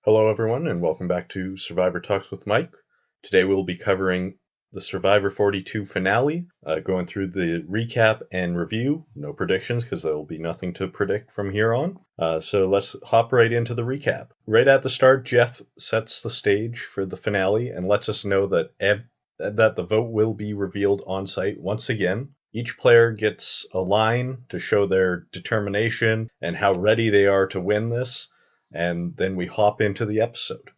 Hello, everyone, and welcome back to Survivor Talks with Mike. Today we'll be covering the Survivor 42 finale, going through the recap and review. No predictions, because there will be nothing to predict from here on. So let's hop right into the recap. Right at the start, Jeff sets the stage for the finale and lets us know that that the vote will be revealed on site once again. Each player gets a line to show their determination and how ready they are to win this, and then we hop into the episode.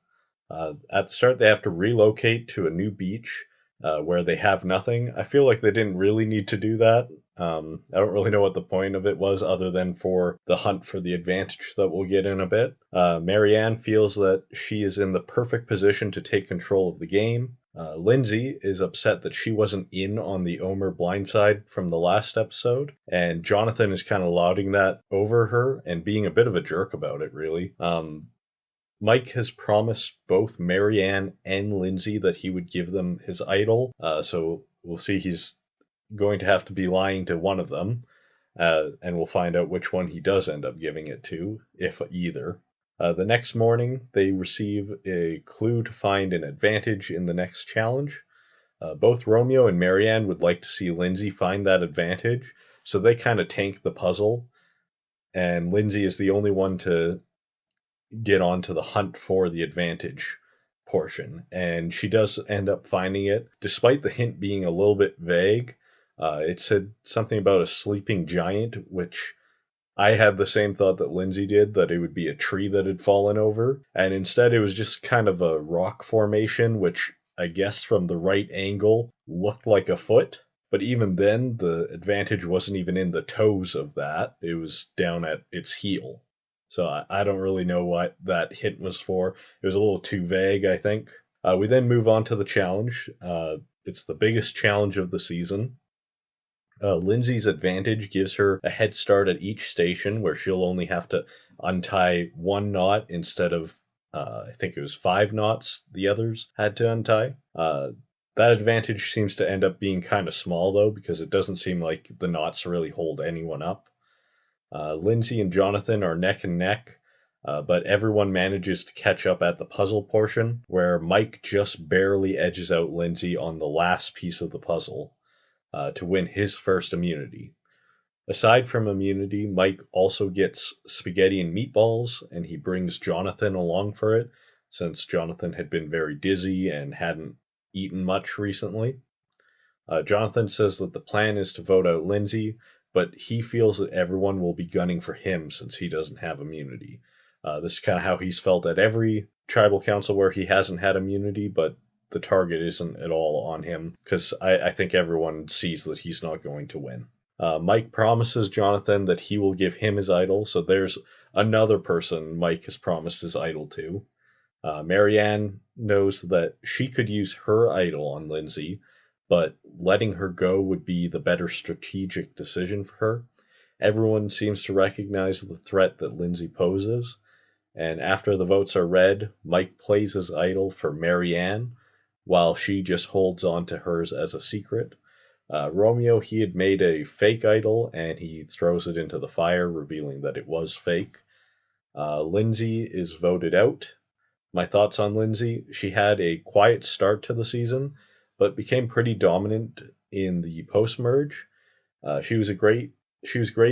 At the start, they have to relocate to a new beach where they have nothing. I feel like they didn't really need to do that. I don't really know what the point of it was other than for the hunt for the advantage that we'll get in a bit. Marianne feels that she is in the perfect position to take control of the game. Lindsay is upset that she wasn't in on the Omer blindside from the last episode, and Jonathan is kind of lauding that over her and being a bit of a jerk about it, really. Mike has promised both Marianne and Lindsay that he would give them his idol, so we'll see he's going to have to be lying to one of them, and we'll find out which one he does end up giving it to, if either. The next morning, they receive a clue to find an advantage in the next challenge. Both Romeo and Marianne would like to see Lindsay find that advantage, so they kind of tank the puzzle, and Lindsay is the only one to get onto the hunt for the advantage portion, and she does end up finding it, despite the hint being a little bit vague. It said something about a sleeping giant, which I had the same thought that Lindsay did, that it would be a tree that had fallen over, and instead it was just kind of a rock formation, which I guess from the right angle looked like a foot. But even then, the advantage wasn't even in the toes of that, it was down at its heel. So I don't really know what that hint was for. It was a little too vague, I think. We then move on to the challenge. It's the biggest challenge of the season. Lindsay's advantage gives her a head start at each station, where she'll only have to untie one knot instead of, I think it was 5 knots the others had to untie. That advantage seems to end up being kind of small, though, because it doesn't seem like the knots really hold anyone up. Lindsay and Jonathan are neck and neck, but everyone manages to catch up at the puzzle portion, where Mike just barely edges out Lindsay on the last piece of the puzzle to win his first immunity. Aside from immunity, Mike also gets spaghetti and meatballs, and he brings Jonathan along for it, since Jonathan had been very dizzy and hadn't eaten much recently. Jonathan says that the plan is to vote out Lindsay, but he feels that everyone will be gunning for him since he doesn't have immunity. This is kind of how he's felt at every tribal council where he hasn't had immunity, but the target isn't at all on him, because I think everyone sees that he's not going to win. Mike promises Jonathan that he will give him his idol, so there's another person Mike has promised his idol to. Marianne knows that she could use her idol on Lindsay, but letting her go would be the better strategic decision for her. Everyone seems to recognize the threat that Lindsay poses, and after the votes are read, Mike plays his idol for Marianne, while she just holds on to hers as a secret. Romeo, he had made a fake idol, and he throws it into the fire, revealing that it was fake. Lindsay is voted out. My thoughts on Lindsay: she had a quiet start to the season, but became pretty dominant in the post-merge. She was great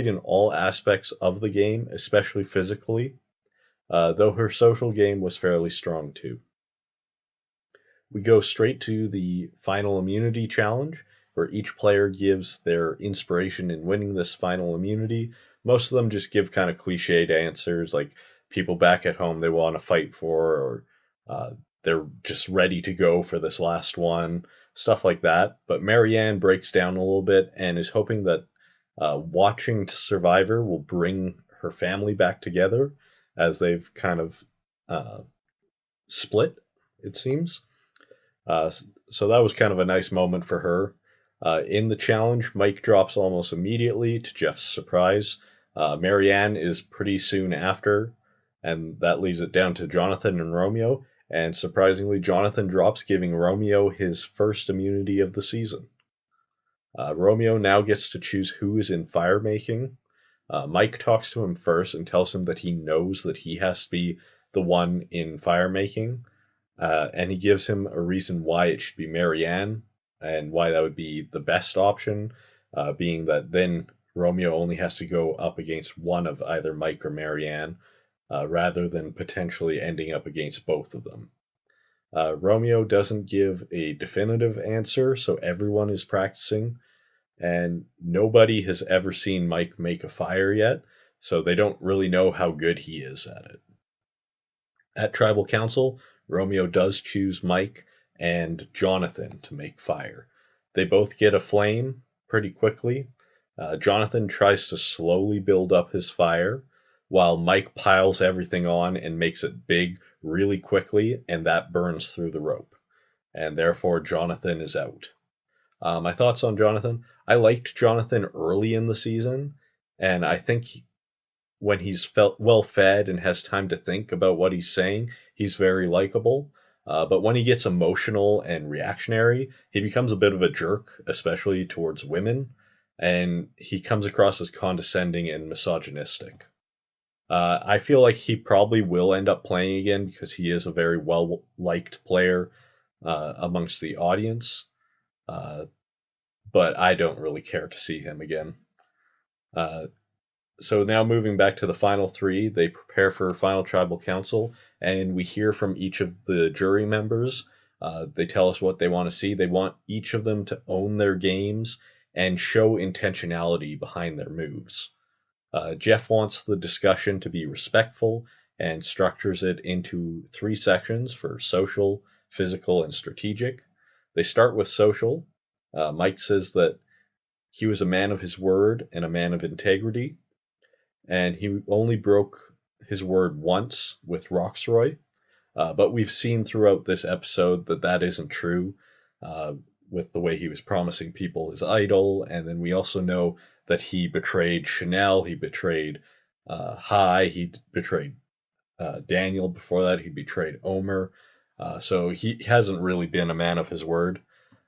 in all aspects of the game, especially physically, though her social game was fairly strong too. We go straight to the final immunity challenge, where each player gives their inspiration in winning this final immunity. Most of them just give kind of cliched answers, like people back at home they want to fight for, or they're just ready to go for this last one, stuff like that. But Marianne breaks down a little bit and is hoping that watching Survivor will bring her family back together, as they've kind of split, it seems. So that was kind of a nice moment for her. In the challenge, Mike drops almost immediately, to Jeff's surprise. Marianne is pretty soon after, and that leaves it down to Jonathan and Romeo. And surprisingly, Jonathan drops, giving Romeo his first immunity of the season. Romeo now gets to choose who is in fire making. Mike talks to him first and tells him that he knows that he has to be the one in fire making, and he gives him a reason why it should be Marianne and why that would be the best option, being that then Romeo only has to go up against one of either Mike or Marianne, rather than potentially ending up against both of them. Romeo doesn't give a definitive answer, so everyone is practicing, and nobody has ever seen Mike make a fire yet, so they don't really know how good he is at it. At Tribal Council, Romeo does choose Mike and Jonathan to make fire. They both get a flame pretty quickly. Jonathan tries to slowly build up his fire, while Mike piles everything on and makes it big really quickly, and that burns through the rope. And therefore, Jonathan is out. My thoughts on Jonathan: I liked Jonathan early in the season, and I think when he's felt well fed and has time to think about what he's saying, he's very likable. But when he gets emotional and reactionary, he becomes a bit of a jerk, especially towards women, and he comes across as condescending and misogynistic. I feel like he probably will end up playing again because he is a very well liked player amongst the audience, uh, but I don't really care to see him again. Uh, So now moving back to the final three, they prepare for final tribal council, and we hear from each of the jury members. They tell us what they want to see. They want each of them to own their games and show intentionality behind their moves. Jeff wants the discussion to be respectful and structures it into three sections for social, physical, and strategic. They start with social. Mike says that he was a man of his word and a man of integrity, and he only broke his word once with Roxroy. But we've seen throughout this episode that that isn't true, uh, with the way he was promising people his idol, and then we also know that he betrayed Chanel, he betrayed he betrayed Daniel before that, he betrayed Omer. So he hasn't really been a man of his word,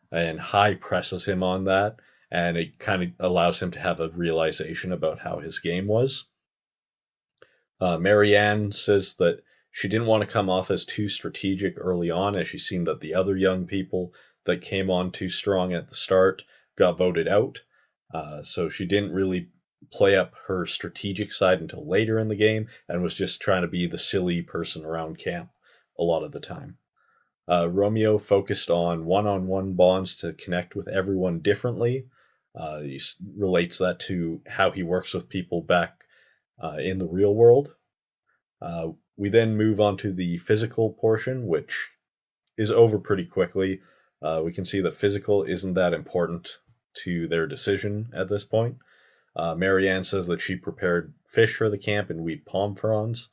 and High presses him on that, and it kind of allows him to have a realization about how his game was. Marianne says that she didn't want to come off as too strategic early on, as she's seen that the other young people that came on too strong at the start got voted out. So she didn't really play up her strategic side until later in the game and was just trying to be the silly person around camp a lot of the time. Romeo focused on one bonds to connect with everyone differently. He relates that to how he works with people back in the real world. We then move on to the physical portion, which is over pretty quickly. We can see that physical isn't that important to their decision at this point. Marianne says that she prepared fish for the camp and wheat palm fronds.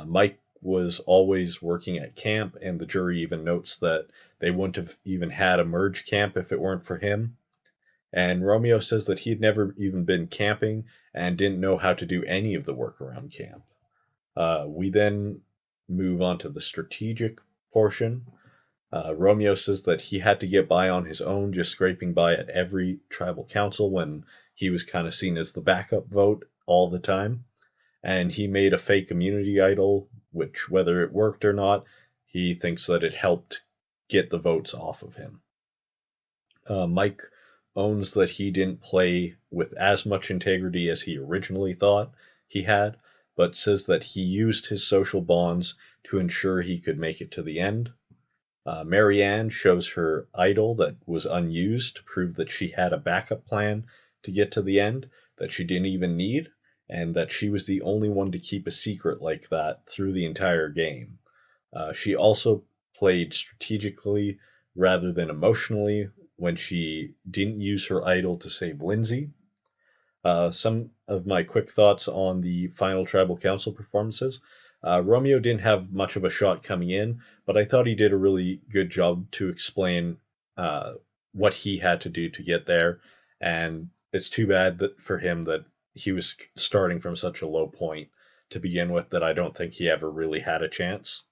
Mike was always working at camp, and the jury even notes that they wouldn't have even had a merge camp if it weren't for him. And Romeo says that he'd never even been camping and didn't know how to do any of the work around camp. We then move on to the strategic portion. Romeo says that he had to get by on his own, just scraping by at every tribal council when he was kind of seen as the backup vote all the time. And he made a fake immunity idol, which, whether it worked or not, he thinks that it helped get the votes off of him. Mike owns that he didn't play with as much integrity as he originally thought he had, but says that he used his social bonds to ensure he could make it to the end. Marianne shows her idol that was unused to prove that she had a backup plan to get to the end that she didn't even need, and that she was the only one to keep a secret like that through the entire game. She also played strategically rather than emotionally when she didn't use her idol to save Lindsay. Some of my quick thoughts on the final tribal council performances. Romeo didn't have much of a shot coming in, but I thought he did a really good job to explain what he had to do to get there. And it's too bad that for him that he was starting from such a low point to begin with that I don't think he ever really had a chance.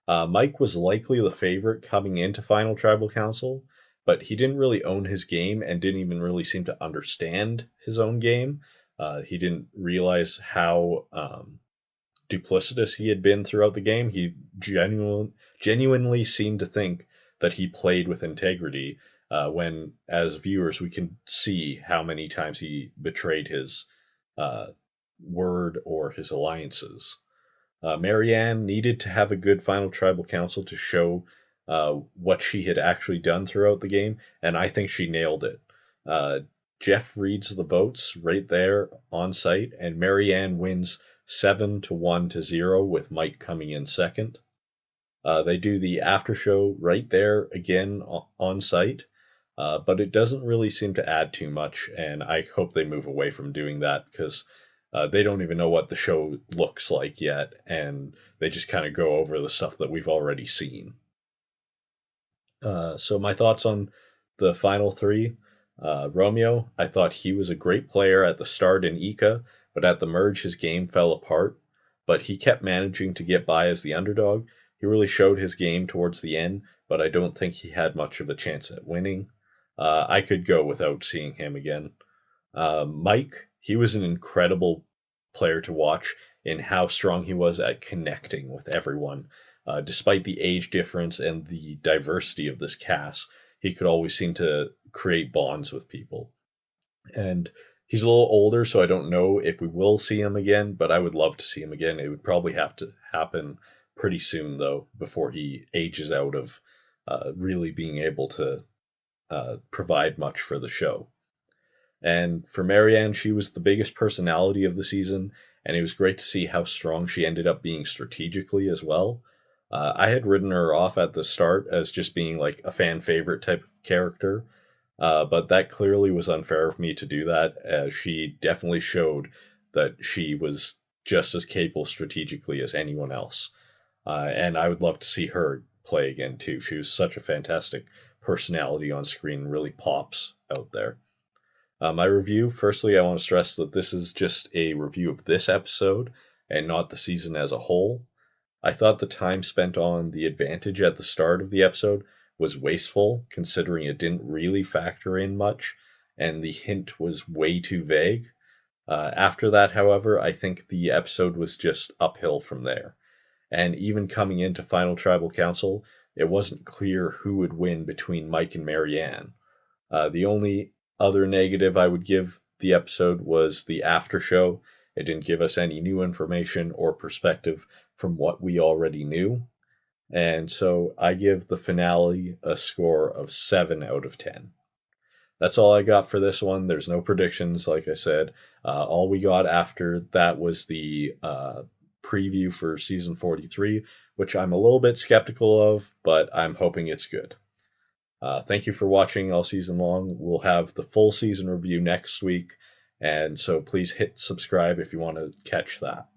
Mike was likely the favorite coming into Final Tribal Council, but he didn't really own his game and didn't even really seem to understand his own game. He didn't realize how duplicitous he had been throughout the game. He genuinely seemed to think that he played with integrity, when, as viewers, we can see how many times he betrayed his uh, word or his alliances. Marianne needed to have a good final tribal council to show what she had actually done throughout the game, and I think she nailed it. Uh, Jeff reads the votes right there on site, and Marianne wins 7-1-0 with Mike coming in second. They do the after show right there again on site, but it doesn't really seem to add too much, and I hope they move away from doing that because they don't even know what the show looks like yet, and they just kind of go over the stuff that we've already seen. So my thoughts on the final three. Romeo, I thought he was a great player at the start in Ica, but at the merge his game fell apart. But he kept managing to get by as the underdog. He really showed his game towards the end, but I don't think he had much of a chance at winning. I could go without seeing him again. Mike, he was an incredible player to watch in how strong he was at connecting with everyone. Despite the age difference and the diversity of this cast, he could always seem to create bonds with people. And he's a little older, so I don't know if we will see him again, but I would love to see him again. It would probably have to happen pretty soon, though, before he ages out of really being able to provide much for the show. And for Marianne, she was the biggest personality of the season, and it was great to see how strong she ended up being strategically as well. I had written her off at the start as just being like a fan favorite type of character, but that clearly was unfair of me to do that, as she definitely showed that she was just as capable strategically as anyone else. And I would love to see her play again too. She was such a fantastic personality on screen, really pops out there. My review, firstly, I want to stress that this is just a review of this episode and not the season as a whole. I thought the time spent on the advantage at the start of the episode was wasteful, considering it didn't really factor in much, and the hint was way too vague. After that, however, I think the episode was just uphill from there. And even coming into Final Tribal Council, it wasn't clear who would win between Mike and Marianne. The only other negative I would give the episode was the after show. It didn't give us any new information or perspective from what we already knew. And so I give the finale a score of 7 out of 10. That's all I got for this one. There's no predictions, like I said. All we got after that was the preview for season 43, which I'm a little bit skeptical of, but I'm hoping it's good. Thank you for watching all season long. We'll have the full season review next week, and so please hit subscribe if you want to catch that.